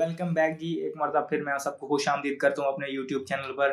Welcome back जी। एक मरतबा फिर मैं सबको खुशामदीद करता हूँ अपने यूट्यूब चैनल पर।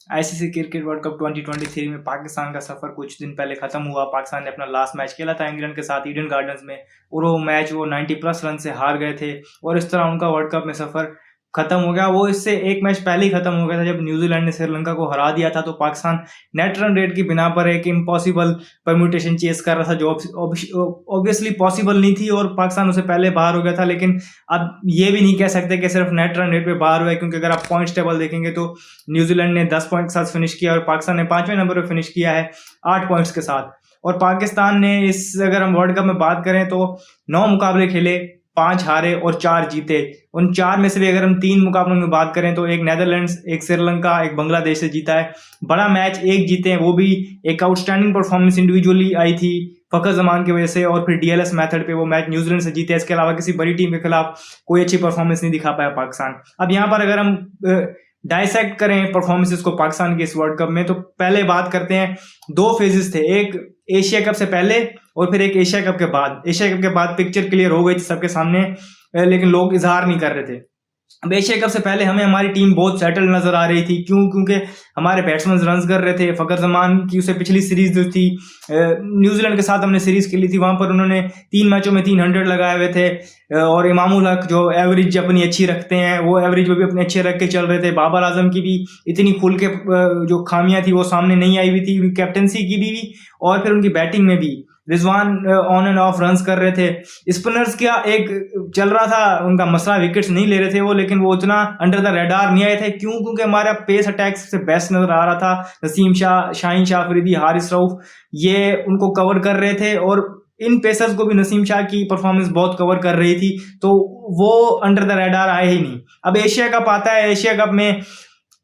आईसीसी क्रिकेट वर्ल्ड कप 2023 में पाकिस्तान का सफ़र कुछ दिन पहले ख़त्म हुआ। पाकिस्तान ने अपना लास्ट मैच खेला था इंग्लैंड के साथ ईडन गार्डन्स में, और वो मैच 90+ रन से हार गए थे, और इस तरह उनका वर्ल्ड कप में सफ़र खत्म हो गया। वो इससे एक मैच पहले ही खत्म हो गया था जब न्यूजीलैंड ने श्रीलंका को हरा दिया था। तो पाकिस्तान नेट रन रेट की बिना पर एक इम्पॉसिबल परम्यूटेशन चेस कर रहा था जो ऑब्वियसली पॉसिबल नहीं थी, और पाकिस्तान उससे पहले बाहर हो गया था। लेकिन अब ये भी नहीं कह सकते कि सिर्फ नेट रन रेट पे बाहर हुआ है, क्योंकि अगर आप पॉइंट्स टेबल देखेंगे तो न्यूजीलैंड ने 10 पॉइंट के साथ फिनिश किया और पाकिस्तान ने 5वें नंबर पर फिनिश किया है 8 पॉइंट्स के साथ। और पाकिस्तान ने अगर हम वर्ल्ड कप में बात करें तो 9 मुकाबले खेले, 5 हारे और 4 जीते। उन 4 में से भी अगर हम 3 मुकाबलों में बात करें तो एक नेदरलैंड्स, एक श्रीलंका, एक बांग्लादेश से जीता है। बड़ा मैच एक जीते हैं, वो भी एक आउटस्टैंडिंग परफॉर्मेंस इंडिविजुअली आई थी फखर जमान की वजह से, और फिर डीएलएस मेथड पे वो मैच न्यूजीलैंड से जीते। इसके अलावा किसी बड़ी टीम के खिलाफ कोई अच्छी परफॉर्मेंस नहीं दिखा पाया पाकिस्तान। अब यहाँ पर अगर हम डायसेक्ट करें परफॉर्मेंसेस को पाकिस्तान के इस वर्ल्ड कप में, तो पहले बात करते हैं 2 फेजेस थे, एक एशिया कप से पहले और फिर एक एशिया कप के बाद। एशिया कप के बाद पिक्चर क्लियर हो गई थी सबके सामने, लेकिन लोग इजहार नहीं कर रहे थे। अब एशिया कप से पहले हमें हमारी टीम बहुत सेटल नजर आ रही थी। क्योंकि हमारे बैट्समैन रन कर रहे थे। फखर जमान की उससे पिछली सीरीज जो थी न्यूजीलैंड के साथ हमने सीरीज खेली थी, वहां पर उन्होंने 3 मैचों में 300 लगाए हुए थे। और इमामुल हक जो एवरेज अपनी अच्छी रखते हैं, वो एवरेज भी अपने अच्छे रख के चल रहे थे। बाबर आजम की भी इतनी खुल के जो खामियां थी वो सामने नहीं आई हुई थी, कैप्टनसी की भी और फिर उनकी बैटिंग में भी। Rizwan on end of runs कर रहे थे। स्पिनर्स का एक चल रहा था उनका मसला, विकेट्स नहीं ले रहे थे वो, लेकिन वो उतना अंडर द रेडार नहीं आए थे। क्योंकि हमारा पेस अटैक से बेस्ट नजर आ रहा था। नसीम शाह, शाहीन शाह अफरीदी, हारिस रऊफ, ये उनको कवर कर रहे थे, और इन पेसर्स को भी नसीम शाह की परफॉर्मेंस बहुत कवर कर रही थी, तो वो अंडर द रेडार आए ही नहीं। अब एशिया कप आता है। एशिया कप में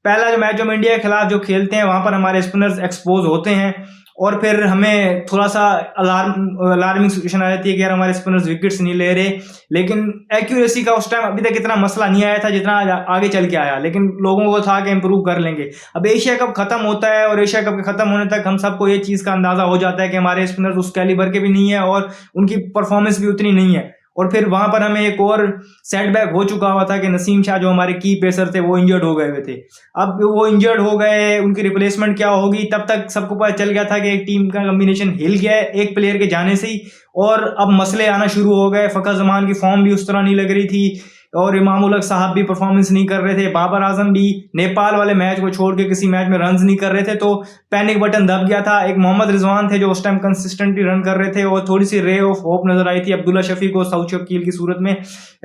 पहला जो मैच हम इंडिया के खिलाफ जो खेलते हैं, वहां पर हमारे स्पिनर्स एक्सपोज होते हैं, और फिर हमें थोड़ा सा अलार्मिंग सिचुएशन आ जाती है कि यार हमारे स्पिनर्स विकेट्स नहीं ले रहे। लेकिन एक्यूरेसी का उस टाइम अभी तक इतना मसला नहीं आया था जितना आगे चल के आया, लेकिन लोगों को था कि इंप्रूव कर लेंगे। अब एशिया कप खत्म होता है, और एशिया कप के खत्म होने तक हम सबको ये चीज का अंदाजा हो जाता है कि हमारे स्पिनर्स उस कैलिबर के भी नहीं है और उनकी परफॉर्मेंस भी उतनी नहीं है। और फिर वहां पर हमें एक और सेटबैक हो चुका हुआ था कि नसीम शाह जो हमारे की पेसर थे वो इंजर्ड हो गए हुए थे। अब वो इंजर्ड हो गए, उनकी रिप्लेसमेंट क्या होगी, तब तक सबको पता चल गया था कि एक टीम का कॉम्बिनेशन हिल गया है एक प्लेयर के जाने से ही, और अब मसले आना शुरू हो गए। फखर जमान की फॉर्म भी उस तरह नहीं लग रही थी, और इमामुल हक साहब भी परफॉर्मेंस नहीं कर रहे थे। बाबर आजम भी नेपाल वाले मैच को छोड़ के किसी मैच में रन्स नहीं कर रहे थे, तो पैनिक बटन दब गया था। एक मोहम्मद रिजवान थे जो उस टाइम कंसिस्टेंटली रन कर रहे थे, और थोड़ी सी रे ऑफ होप नजर आई थी अब्दुल्ला शफी को साउथ शकील की सूरत में।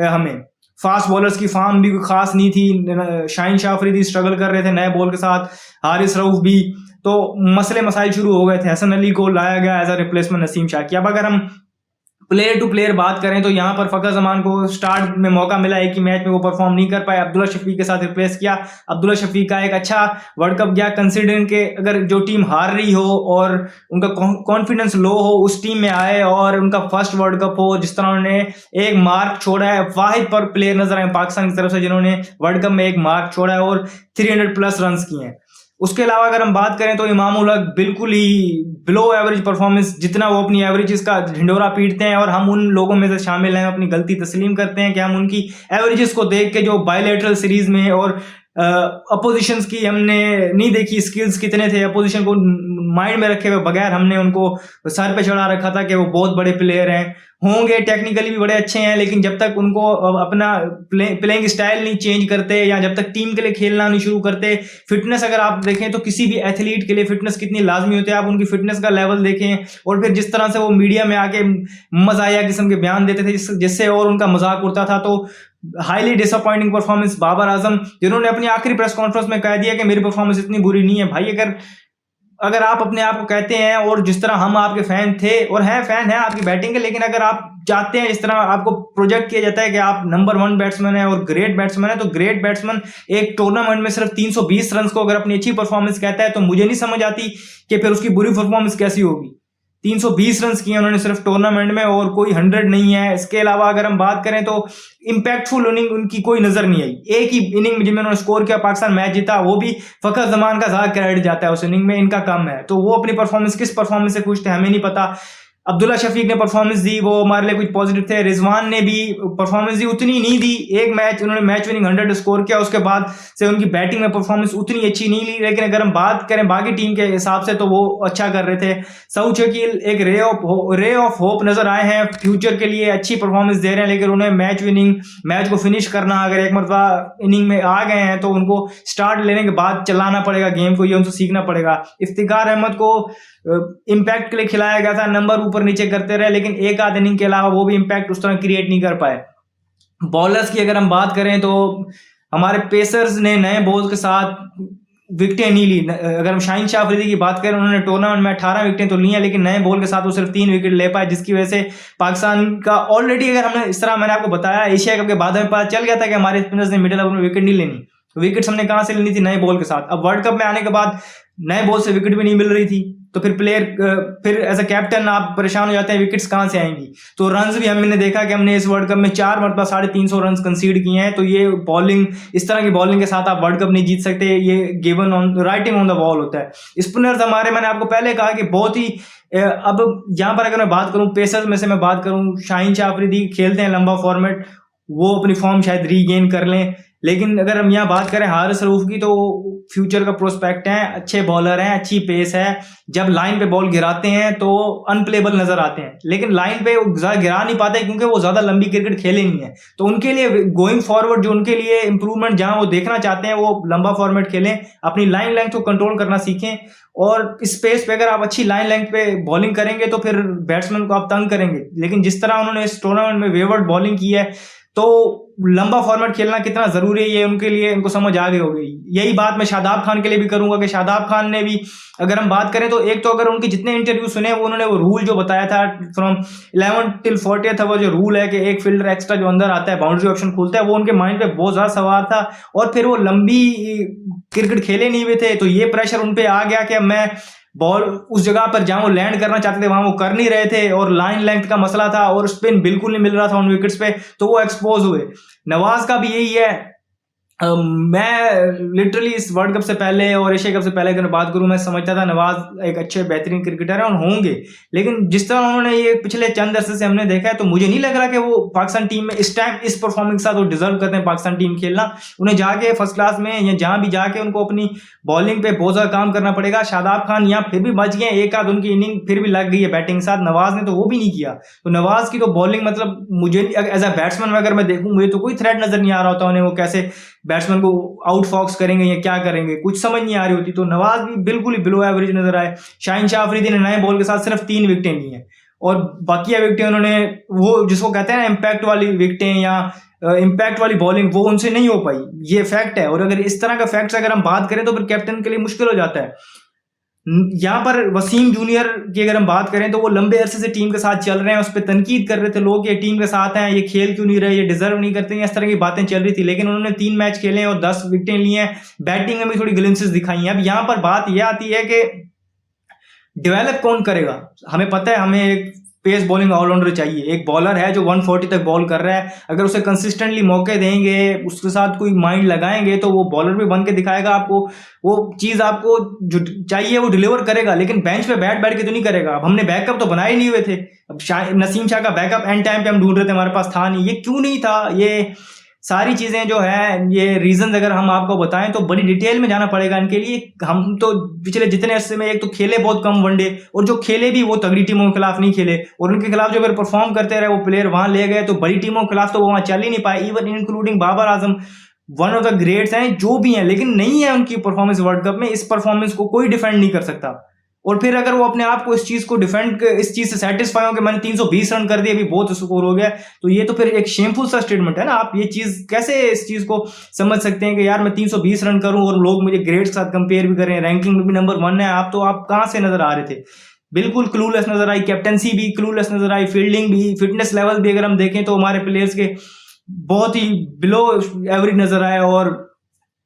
हमें फास्ट बॉलर्स की फॉर्म भी खास नहीं थी। शाहीन शाह अफरीदी स्ट्रगल कर रहे थे नए बॉल के साथ, हारिस रऊफ भी। तो मसले मसाइल शुरू हो गए थे। हसन अली को लाया गया as a replacement Naseem Shah की। अब अगर हम प्लेयर टू प्लेयर बात करें तो यहाँ पर फखर जमान को स्टार्ट में मौका मिला, एक ही मैच में वो परफॉर्म नहीं कर पाए, अब्दुल्ला शफीक के साथ रिप्लेस किया। अब्दुल्ला शफीक का एक अच्छा वर्ल्ड कप गया, कंसिडरिंग के अगर जो टीम हार रही हो और उनका कॉन्फिडेंस लो हो, उस टीम में आए और उनका फर्स्ट वर्ल्ड कप हो। जिस तरह उन्होंने एक मार्क छोड़ा है, वाहिद पर प्लेयर नजर आए पाकिस्तान की तरफ से जिन्होंने वर्ल्ड कप में एक मार्क छोड़ा है और 300+ रन किए हैं। उसके अलावा अगर हम बात करें तो इमामुल हक बिल्कुल ही बिलो एवरेज परफॉर्मेंस, जितना वो अपनी एवरेजेस का ढिंडोरा पीटते हैं, और हम उन लोगों में से शामिल हैं, अपनी गलती तस्लीम करते हैं कि हम उनकी एवरेजेस को देख के जो बायलैटरल सीरीज में और अपोजिशंस की हमने नहीं देखी स्किल्स कितने थे, अपोजिशन को माइंड में रखे हुए बगैर हमने उनको सर पे चढ़ा रखा था कि वो बहुत बड़े प्लेयर हैं, होंगे टेक्निकली भी बड़े अच्छे हैं, लेकिन जब तक उनको अपना प्लेइंग स्टाइल नहीं चेंज करते या जब तक टीम के लिए खेलना नहीं शुरू करते। फिटनेस अगर आप देखें तो किसी भी एथलीट के लिए फिटनेस कितनी लाजमी होती है, आप उनकी फिटनेस का लेवल देखें, और फिर जिस तरह से वो मीडिया में आके मजाया किस्म के बयान देते थे जिससे और उनका मजाक उड़ता था। तो highly disappointing performance Babar Azam, जिन्होंने अपनी आखिरी प्रेस कॉन्फ्रेंस में कह दिया कि मेरी परफॉर्मेंस इतनी बुरी नहीं है। भाई अगर आप अपने आप को कहते हैं, और जिस तरह हम आपके फैन थे और हैं, फैन हैं आपकी बैटिंग के, लेकिन अगर आप चाहते हैं, इस तरह आपको प्रोजेक्ट किया जाता है कि आप नंबर 1 बैट्समैन है और ग्रेट बैट्समैन है, तो ग्रेट बैट्समैन एक टूर्नामेंट में सिर्फ 320 रन को अगर अपनी अच्छी परफॉर्मेंस कहता है, तो मुझे नहीं समझ आती कि फिर उसकी बुरी परफॉर्मेंस कैसी होगी। 320 रन किए उन्होंने सिर्फ टूर्नामेंट में, और कोई 100 नहीं है। इसके अलावा अगर हम बात करें तो इंपैक्टफुल इनिंग उनकी कोई नजर नहीं आई। एक ही इनिंग में जिनमें उन्होंने स्कोर किया, पाकिस्तान मैच जीता, वो भी फखर जमान का ज्यादा क्रेडिट जाता है उस इनिंग में, इनका कम है। तो वो अपनी परफॉर्मेंस किस परफॉर्मेंस से खुश थे हमें नहीं पता। अब्दुल्ला शफीक ने परफॉर्मेंस दी, वो हमारे लिए कुछ पॉजिटिव थे। रिजवान ने भी परफॉर्मेंस दी, उतनी नहीं दी। एक मैच उन्होंने मैच विनिंग 100 स्कोर किया, उसके बाद से उनकी बैटिंग में परफॉर्मेंस उतनी अच्छी नहीं ली। लेकिन अगर हम बात करें बाकी टीम के हिसाब से तो वो अच्छा कर रहे थे। सऊद शकील एक रे ऑफ होप नजर आए हैं, फ्यूचर के लिए अच्छी परफॉर्मेंस दे रहे हैं। लेकिन उन्हें मैच को फिनिश करना, अगर एक मरतबा इनिंग में आ गए हैं तो उनको स्टार्ट लेने के बाद चलाना पड़ेगा गेम को, ये उनको सीखना पड़ेगा। इफ्तिकार अहमद को इम्पैक्ट के लिए खिलाया गया था, नंबर ऊपर नीचे करते रहे, लेकिन एक आध इनिंग के अलावा वो भी इम्पैक्ट उस तरह क्रिएट नहीं कर पाए। बॉलर्स की अगर हम बात करें तो हमारे पेसर्स ने नए बॉल के साथ विकेटें नहीं ली। अगर हम शाहीन शाह अफरीदी की बात करें, उन्होंने टूर्नामेंट में 18 विकेटें तो ली हैं, लेकिन नए बॉल के साथ वो सिर्फ 3 विकेट ले पाए, जिसकी वजह से पाकिस्तान का ऑलरेडी, अगर हमने इस तरह मैंने आपको बताया, एशिया कप के बाद में पता चल गया था कि हमारे स्पिनर्स ने मिडिल ओवर में विकेट नहीं लेनी। विकेट्स हमने कहां से लेनी थी? नए बॉल के साथ। अब वर्ल्ड कप में आने के बाद नए बॉल से विकेट भी नहीं मिल रही थी, तो फिर एज अ कैप्टन आप परेशान हो जाते हैं, विकेट्स कहां से आएंगी? तो रन्स भी हमने देखा कि हमने इस वर्ल्ड कप में 4 मरतबा 350 रन कंसीड किए हैं। तो ये बॉलिंग, इस तरह की बॉलिंग के साथ आप वर्ल्ड कप नहीं जीत सकते, ये given on writing on the wall होता है। स्पिनर्स हमारे, मैंने आपको पहले कहा कि बहुत ही, अब यहाँ पर अगर मैं बात करूं पेसर्स में से, मैं बात करूं शाहीन शाह अफरीदी खेलते हैं लंबा फॉर्मेट, वो अपनी फॉर्म शायद रीगेन कर लें। लेकिन अगर हम यहाँ बात करें हारिस रऊफ की, तो फ्यूचर का प्रोस्पेक्ट है, अच्छे बॉलर हैं, अच्छी पेस है। जब लाइन पे बॉल गिराते हैं तो अनप्लेबल नजर आते हैं, लेकिन लाइन पे ज्यादा गिरा नहीं पाते क्योंकि वो ज्यादा लंबी क्रिकेट खेले नहीं है। तो उनके लिए गोइंग फॉरवर्ड, जो उनके लिए इंप्रूवमेंट जहां वो देखना चाहते हैं, वो लंबा फॉर्मेट खेलें, अपनी लाइन लेंथ को कंट्रोल करना सीखें। और स्पेस पे अगर आप अच्छी लाइन लेंथ पे बॉलिंग करेंगे तो फिर बैट्समैन को आप तंग करेंगे। लेकिन जिस तरह उन्होंने इस टूर्नामेंट में वेवर्ड बॉलिंग की है, तो लंबा फॉर्मेट खेलना कितना जरूरी है ये उनके लिए, उनको समझ आ गई होगी। यही बात मैं शादाब खान के लिए भी करूंगा कि शादाब खान ने भी, अगर हम बात करें तो एक तो अगर उनके जितने इंटरव्यू सुने, वो उन्होंने वो रूल जो बताया था फ्रॉम 11 till 40 था, वो जो रूल है कि एक फील्डर एक्स्ट्रा जो अंदर आता है, बाउंड्री ऑप्शन खुलता है, वो उनके माइंड पे बहुत ज्यादा सवार था। और फिर वो लंबी क्रिकेट खेले नहीं हुए थे, तो ये प्रेशर उन पे आ गया कि मैं बॉल उस जगह पर जहां वो लैंड करना चाहते थे वहां वो कर नहीं रहे थे, और लाइन लेंथ का मसला था, और स्पिन बिल्कुल नहीं मिल रहा था उन विकेट्स पे, तो वो एक्सपोज हुए। नवाज का भी यही है। मैं लिटरली इस वर्ल्ड कप से पहले और एशिया कप से पहले अगर बात करूं, मैं समझता था नवाज एक अच्छे बेहतरीन क्रिकेटर है और होंगे, लेकिन जिस तरह उन्होंने ये पिछले चंद अरसे से हमने देखा है, तो मुझे नहीं लग रहा कि वो पाकिस्तान टीम में इस टाइम इस परफॉर्मेंस के साथ वो डिजर्व करते हैं पाकिस्तान टीम खेलना। उन्हें जाके फर्स्ट क्लास में या जहां भी जाके उनको अपनी बॉलिंग पे बहुत ज्यादा काम करना पड़ेगा। शादाब खान यहाँ फिर भी बच गए, एक आध उनकी इनिंग फिर भी लग गई है बैटिंग के साथ, नवाज ने तो वो भी नहीं किया। तो नवाज की तो बॉलिंग, मतलब मुझे एज अ बैट्समैन अगर मैं देखूं, मुझे तो कोई थ्रेट नजर नहीं आ रहा होता उन्हें, वो कैसे बैट्समैन को आउट फॉक्स करेंगे या क्या करेंगे, कुछ समझ नहीं आ रही होती। तो नवाज भी बिल्कुल ही बिलो एवरेज नजर आए। शाहीन शाह अफरीदी ने नए बॉल के साथ सिर्फ 3 विकेटें ली हैं, और बाकी विकेटें उन्होंने, वो जिसको कहते हैं ना इम्पैक्ट वाली विकेटें या इम्पैक्ट वाली बॉलिंग, वो उनसे नहीं हो पाई, ये फैक्ट है। और अगर इस तरह का फैक्ट अगर हम बात करें तो फिर कैप्टन के लिए मुश्किल हो जाता है। यहाँ पर वसीम जूनियर की अगर हम बात करें तो वो लंबे अरसे से टीम के साथ चल रहे हैं, उस पर तनकीद कर रहे थे लोग, ये टीम के साथ हैं, ये खेल क्यों नहीं रहे, ये डिजर्व नहीं करते हैं, इस तरह की बातें चल रही थी। लेकिन उन्होंने 3 मैच खेले और 10 विकेटें ली हैं, बैटिंग में भी थोड़ी ग्लिम्सेस दिखाई हैं। अब यहाँ पर बात यह आती है कि डेवलप कौन करेगा। हमें पता है हमें एक पेस बॉलिंग ऑलराउंडर चाहिए, एक बॉलर है जो 140 तक बॉल कर रहा है, अगर उसे कंसिस्टेंटली मौके देंगे, उसके साथ कोई माइंड लगाएंगे, तो वो बॉलर भी बन के दिखाएगा आपको, वो चीज आपको जो चाहिए वो डिलीवर करेगा। लेकिन बेंच पे बैठ के तो नहीं करेगा। अब हमने बैकअप तो बनाए नहीं हुए थे, अब नसीम शाह का बैकअप एंड टाइम पे हम ढूंढ रहे थे, हमारे पास था नहीं। ये क्यों नहीं था? ये सारी चीजें जो है, ये रीजन अगर हम आपको बताएं तो बड़ी डिटेल में जाना पड़ेगा इनके लिए। हम तो पिछले जितने अरसे में एक तो खेले बहुत कम वनडे, और जो खेले भी वो तगड़ी टीमों के खिलाफ नहीं खेले, और उनके खिलाफ जो फिर परफॉर्म करते रहे वो प्लेयर वहां ले गए, तो बड़ी टीमों के खिलाफ तो वो वहां चल ही नहीं पाए। Even including Babar Azam, one of the greats हैं जो भी हैं, लेकिन नहीं है उनकी परफॉर्मेंस वर्ल्ड कप में। इस परफॉर्मेंस को कोई डिफेंड नहीं कर सकता। और फिर अगर वो अपने आप को इस चीज को डिफेंड, इस चीज से सेटिस्फाई हो कि मैंने 320 रन कर दिए, अभी बहुत स्कोर हो गया, तो ये तो फिर एक शेमफुल सा स्टेटमेंट है ना। आप ये चीज कैसे इस चीज को समझ सकते हैं कि यार मैं 320 रन करूं और लोग मुझे ग्रेट के साथ कंपेयर भी करें, रैंकिंग में भी नंबर 1 है। आप कहां से नजर आ रहे थे? बिल्कुल क्लूलेस नजर आई, कैप्टनसी भी क्लूलेस नजर आई, फील्डिंग भी, फिटनेस लेवल भी अगर हम देखें तो हमारे प्लेयर्स के बहुत ही बिलो एवरेज नजर आए, और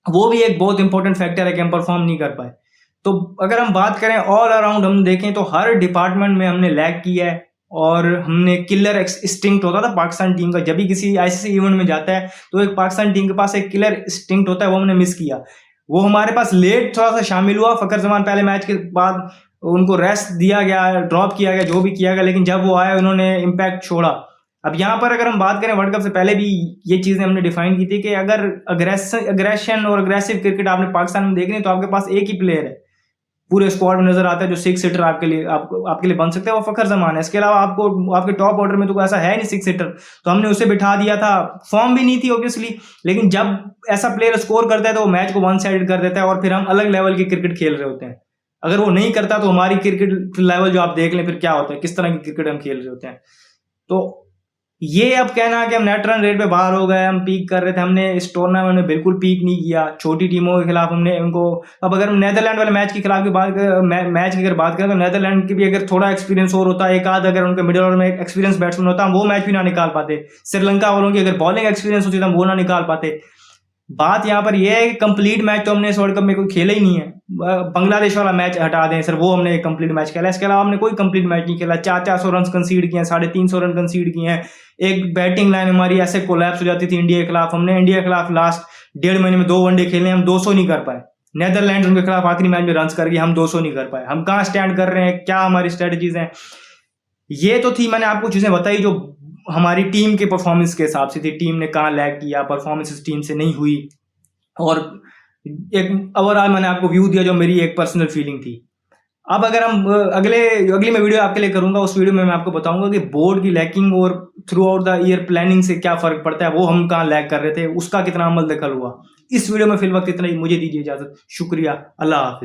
वो भी एक बहुत इंपॉर्टेंट फैक्टर है कि हम परफॉर्म नहीं कर पाए। तो अगर हम बात करें ऑल अराउंड, हम देखें तो हर डिपार्टमेंट में हमने लैग किया है, और हमने किलर इंस्टिंक्ट होता था पाकिस्तान टीम का, जब भी किसी आईसीसी इवेंट में जाता है तो एक पाकिस्तान टीम के पास एक किलर इंस्टिंक्ट होता है, वो हमने मिस किया। वो हमारे पास लेट थोड़ा सा शामिल हुआ, फखर जमान पहले मैच के बाद उनको रेस्ट दिया गया, ड्रॉप किया गया, जो भी किया गया, लेकिन जब वो आए उन्होंने इम्पैक्ट छोड़ा। अब यहाँ पर अगर हम बात करें, वर्ल्ड कप से पहले भी ये चीज़ें हमने डिफाइन की थी कि अगर अग्रेशन और अग्रेसिव क्रिकेट आपने पाकिस्तान में देखनी है तो आपके पास एक ही प्लेयर है पूरे स्क्वाड में नजर आता है जो 6 हिटर आपके लिए बन सकते हैं, वो फखर जमान है। इसके अलावा आपको आपके टॉप ऑर्डर में तो ऐसा है नहीं 6 हिटर, तो हमने उसे बिठा दिया था। फॉर्म भी नहीं थी ऑब्वियसली, लेकिन जब ऐसा प्लेयर स्कोर करता है तो वो मैच को वन साइडेड कर देता है और फिर हम अलग लेवल की क्रिकेट खेल रहे होते हैं। अगर वो नहीं करता तो हमारी क्रिकेट लेवल जो आप देख लें फिर क्या होता है, किस तरह की क्रिकेट हम खेल रहे होते हैं। तो ये अब कहना कि हम नेट रन रेट पे बाहर हो गए, हम पीक कर रहे थे, हमने इस टूर्नामेंट में बिल्कुल पीक नहीं किया। छोटी टीमों के खिलाफ हमने उनको, अब अगर हम नेदरलैंड वाले मैच के खिलाफ की बात मैच की अगर बात करें तो नेदरलैंड की भी अगर थोड़ा एक्सपीरियंस और होता, एक आध अगर उनके मिडिल ओवर में एक्सपीरियंस बैट्समैन होता, हम वो मैच भी ना निकाल पाते। श्रीलंका वालों की अगर बॉलिंग एक्सपीरियंस होती तो हम वो ना निकाल पाते। बात यहाँ पर यह है कि कंप्लीट मैच तो हमने इस वर्ल्ड कप में कोई खेला ही नहीं है। बांग्लादेश वाला मैच हटा दें सर, वो हमने कंप्लीट मैच खेला, इसके अलावा हमने कोई कंप्लीट मैच नहीं खेला। 400 रन कंसीड किए हैं, 350 रन कंसीड किए हैं। एक बैटिंग लाइन हमारी ऐसे कोलैप्स हो जाती थी इंडिया के खिलाफ। हमने इंडिया के खिलाफ लास्ट 1.5 महीने में 2 वनडे खेले, हम 200 नहीं कर पाए। नेदरलैंड उनके खिलाफ आखिरी मैच में रन कर गए, हम 200 नहीं कर पाए। हम कहाँ स्टैंड कर रहे हैं, क्या हमारी स्ट्रेटजीज हैं, ये तो थी, मैंने आपको चीजें बताई जो हमारी टीम के परफॉर्मेंस के हिसाब से थी। टीम ने कहाँ लैग किया, परफॉर्मेंस इस टीम से नहीं हुई, और एक ओवरऑल मैंने आपको व्यू दिया जो मेरी एक पर्सनल फीलिंग थी। अब अगर हम अगली मैं वीडियो आपके लिए करूंगा, उस वीडियो में मैं आपको बताऊंगा कि बोर्ड की लैकिंग और through out the year planning से क्या फर्क पड़ता है, वो हम कहाँ लैग कर रहे थे, उसका कितना अमल दखल हुआ। इस वीडियो में फिलहाल इतना ही, मुझे दीजिए इजाजत। शुक्रिया, अल्लाह हाफिज।